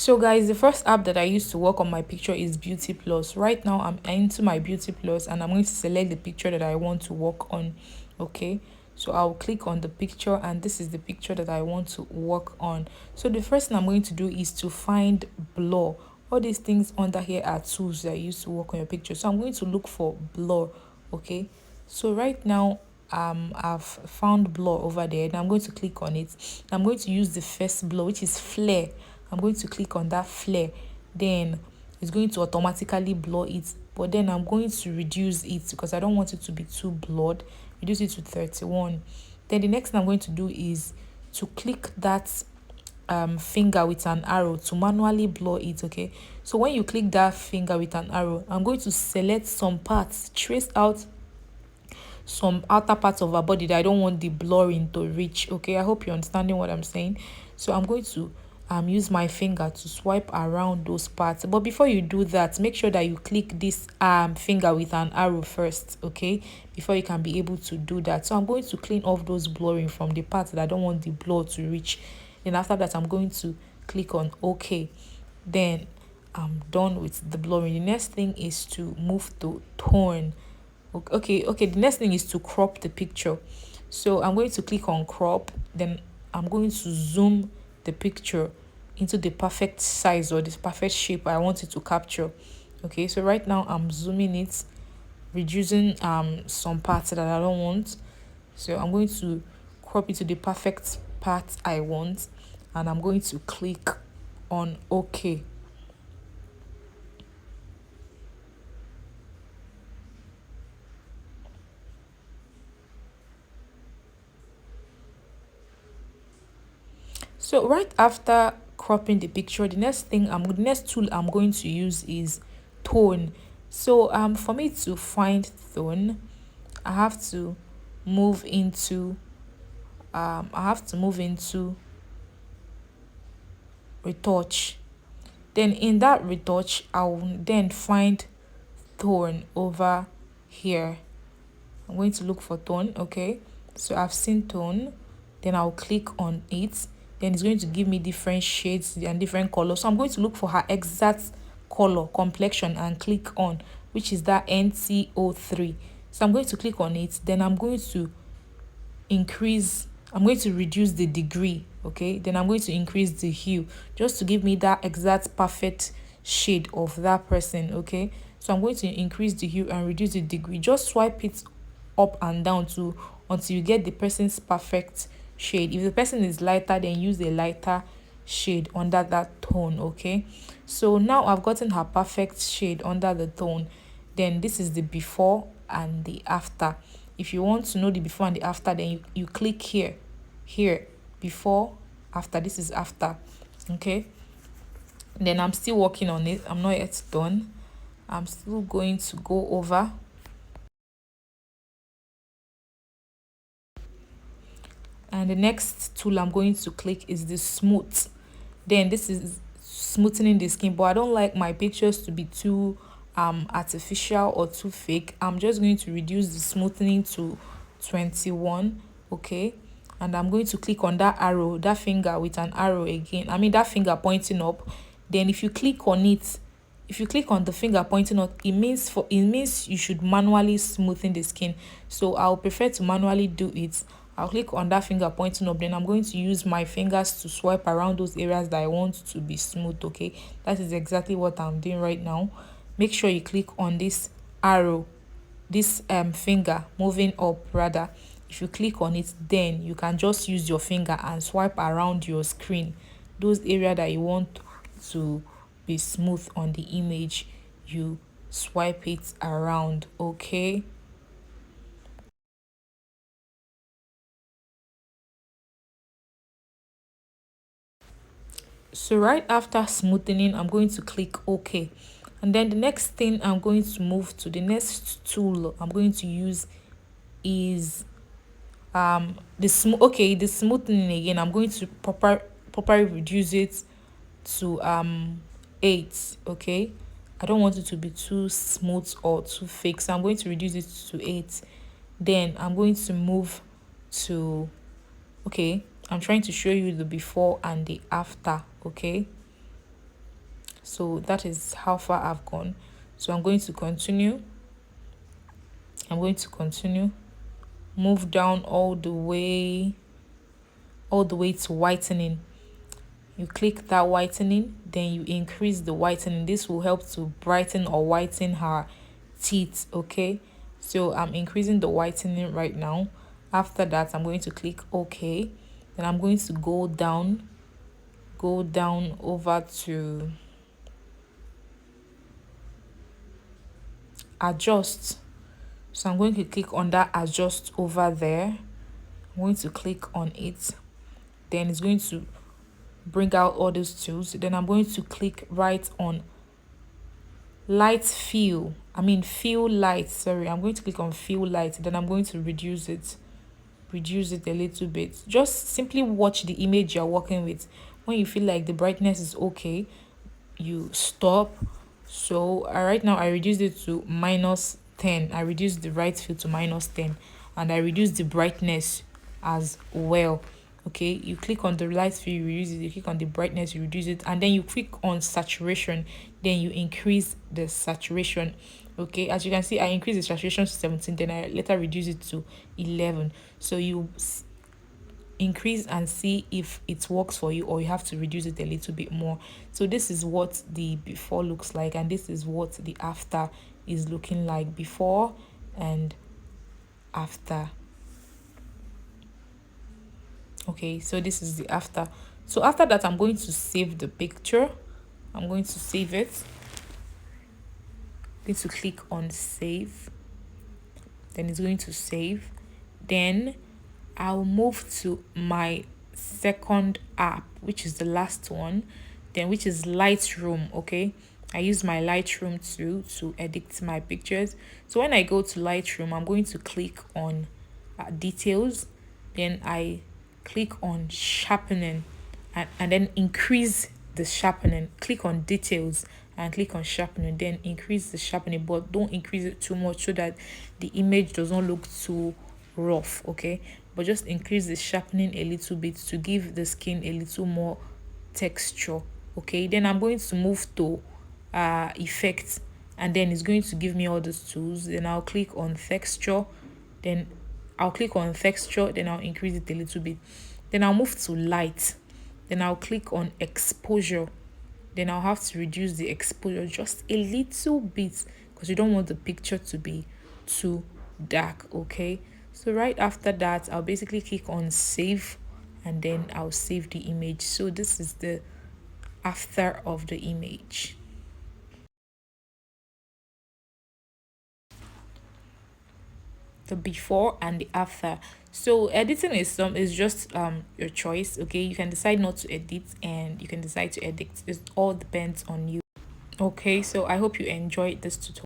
So guys, the first app that I use to work on my picture is Beauty Plus. Right now I'm into my Beauty Plus and I'm going to select the picture that I want to work on. Okay, so I'll click on the picture and this is the picture that I want to work on. So the first thing I'm going to do is to find blur. All these things under here are tools that I use to work on your picture. So I'm going to look for blur. Okay, so right now I've found blur over there and I'm going to click on it. I'm going to use the first blur, which is flare. I'm going to click on that flare, then it's going to automatically blur it, but then I'm going to reduce it because I don't want it to be too blurred. Reduce it to 31. Then the next thing I'm going to do is to click that finger with an arrow to manually blur it. Okay, so when you click that finger with an arrow, I'm going to select some parts, trace out some outer parts of our body that I don't want the blurring to reach. Okay, I hope you're understanding what I'm saying. So I'm going to use my finger to swipe around those parts, but before you do that, make sure that you click this finger with an arrow first, okay, before you can be able to do that. So I'm going to clean off those blurring from the parts that I don't want the blur to reach. Then after that, I'm going to click on OK. Then I'm done with the blurring. The next thing is to move to tone. Okay, the next thing is to crop the picture. So I'm going to click on crop, then I'm going to zoom the picture into the perfect size or this perfect shape I want it to capture. Okay, so right now I'm zooming it, reducing some parts that I don't want. So I'm going to crop it to the perfect part I want, and I'm going to click on OK. So right after cropping the picture, the next tool I'm going to use is tone. So for me to find tone, I have to move into retouch. Then in that retouch, I'll then find tone over here. I'm going to look for tone. Okay, so I've seen tone, then I'll click on it. Then it's going to give me different shades and different colors. So I'm going to look for her exact color complexion and click on, which is that NC03. So I'm going to click on it, then I'm going to reduce the degree. Okay, then I'm going to increase the hue just to give me that exact perfect shade of that person. Okay, so I'm going to increase the hue and reduce the degree. Just swipe it up and down to until you get the person's perfect shade. If the person is lighter, then use a lighter shade under that tone. Okay, so now I've gotten her perfect shade under the tone. Then this is the before and the after. If you want to know the before and the after, then you click here, before, after. This is after. Okay, then I'm still working on it, I'm not yet done. I'm still going to go over. And the next tool I'm going to click is the smooth. Then this is smoothing the skin, but I don't like my pictures to be too artificial or too fake. I'm just going to reduce the smoothing to 21. Okay, and I'm going to click on that arrow, that finger with an arrow again, I mean that finger pointing up. Then if you click on it, if you click on the finger pointing up, it means you should manually smoothen the skin. So I'll prefer to manually do it. I'll click on that finger pointing up, then I'm going to use my fingers to swipe around those areas that I want to be smooth. Okay, that is exactly what I'm doing right now. Make sure you click on this arrow, this finger moving up rather. If you click on it, then you can just use your finger and swipe around your screen, those areas that you want to be smooth on the image, you swipe it around. Okay, so right after smoothing, I'm going to click OK. And then the next thing I'm going to move to, the next tool I'm going to use is the smoothing again. I'm going to properly reduce it to 8. Okay, I don't want it to be too smooth or too fake, so I'm going to reduce it to 8. Then I'm going to move to, okay, I'm trying to show you the before and the after. Okay, So that is how far I've gone. So I'm going to continue. I'm going to continue. Move down all the way to whitening. You click that whitening, then you increase the whitening. This will help to brighten or whiten her teeth, okay? So I'm increasing the whitening right now. After that, I'm going to click OK. Then I'm going to go down over to adjust. So I'm going to click on that adjust over there. I'm going to click on it. Then it's going to bring out all those tools. Then I'm going to click right on light fill. Fill light. Sorry, I'm going to click on fill light. Then I'm going to reduce it a little bit. Just simply watch the image you're working with. When you feel like the brightness is okay, you stop. So right now I reduced it to -10. I reduced the right fill to -10, and I reduced the brightness as well. Okay, you click on the light fill, you reduce it, you click on the brightness, you reduce it, and then you click on saturation, then you increase the saturation. Okay, as you can see, I increased the saturation to 17, then I later reduce it to 11. So you increase and see if it works for you, or you have to reduce it a little bit more. So this is what the before looks like, and this is what the after is looking like. Before and after. Okay, so this is the after. So after that, I'm going to save the picture. I'm going to save it. I'm going to click on save. Then it's going to save. Then I'll move to my second app, which is the last one, then which is Lightroom. Okay, I use my Lightroom to edit my pictures. So when I go to Lightroom, I'm going to click on details, then I click on sharpening, and then increase the sharpening. Click on details and click on sharpening, then increase the sharpening, but don't increase it too much so that the image does not look too rough. Okay, but just increase the sharpening a little bit to give the skin a little more texture. Okay, then I'm going to move to effects, and then it's going to give me all those tools. Then I'll click on texture, then I'll click on texture, then I'll increase it a little bit. Then I'll move to light, then I'll click on exposure, then I'll have to reduce the exposure just a little bit because you don't want the picture to be too dark. Okay, so right after that, I'll basically click on save, and then I'll save the image. So this is the after of the image. The before and the after. So editing is just your choice. Okay, you can decide not to edit, and you can decide to edit. It all depends on you. Okay, so I hope you enjoyed this tutorial.